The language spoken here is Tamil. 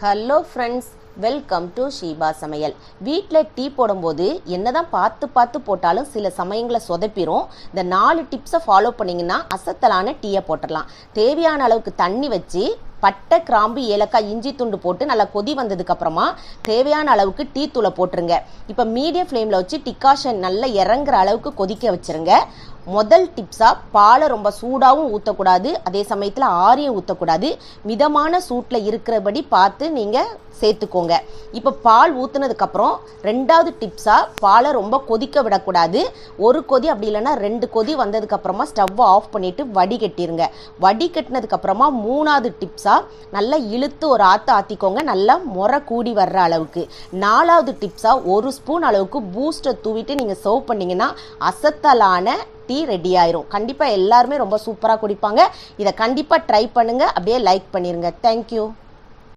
Hello friends, welcome to Sheeba சமையல். வீட்டில் டீ போடும்போது என்னதான் பார்த்து போட்டாலும் சில சமயங்களை சொதப்பிரும். இந்த 4 டிப்ஸை ஃபாலோ பண்ணிங்கன்னா அசத்தலான டீயை போட்டுடலாம். தேவையான அளவுக்கு தண்ணி வச்சு பட்டை, கிராம்பு, ஏலக்காய், இஞ்சி துண்டு போட்டு நல்லா கொதி வந்ததுக்கு அப்புறமா தேவையான அளவுக்கு டீ தூளை போட்டுருங்க. இப்போ மீடியம் ஃப்ளேமில் வச்சு டிகாஷன் நல்லா இறங்குற அளவுக்கு கொதிக்க வச்சுருங்க. முதல் டிப்ஸாக பாலை ரொம்ப சூடாகவும் ஊற்றக்கூடாது, அதே சமயத்தில் ஆரியம் ஊற்றக்கூடாது. மிதமான சூட்டில் இருக்கிறபடி பார்த்து நீங்கள் சேர்த்துக்கோங்க. இப்போ பால் ஊற்றுனதுக்கப்புறம் ரெண்டாவது டிப்ஸாக பாலை ரொம்ப கொதிக்க விடக்கூடாது. ஒரு கொதி அப்படி இல்லைன்னா 2 கொதி வந்ததுக்கப்புறமா ஸ்டவ்வை ஆஃப் பண்ணிவிட்டு வடிகட்டிருங்க. வடிகட்டினதுக்கப்புறமா மூணாவது டிப்ஸாக நல்லா இழுத்து ஒரு ஆற்றிக்கோங்க, நல்லா முறை கூடி வர்ற அளவுக்கு. நாலாவது டிப்ஸாக 1 ஸ்பூன் அளவுக்கு பூஸ்டை தூவிட்டு நீங்கள் சர்வ் பண்ணிங்கன்னா அசத்தலான டீ ரெடி ஆயிரும். கண்டிப்பாக எல்லாருமே ரொம்ப சூப்பராக குடிப்பாங்க. இதை கண்டிப்பாக ட்ரை பண்ணுங்கள். அப்படியே லைக் பண்ணிடுங்க. தேங்க்யூ.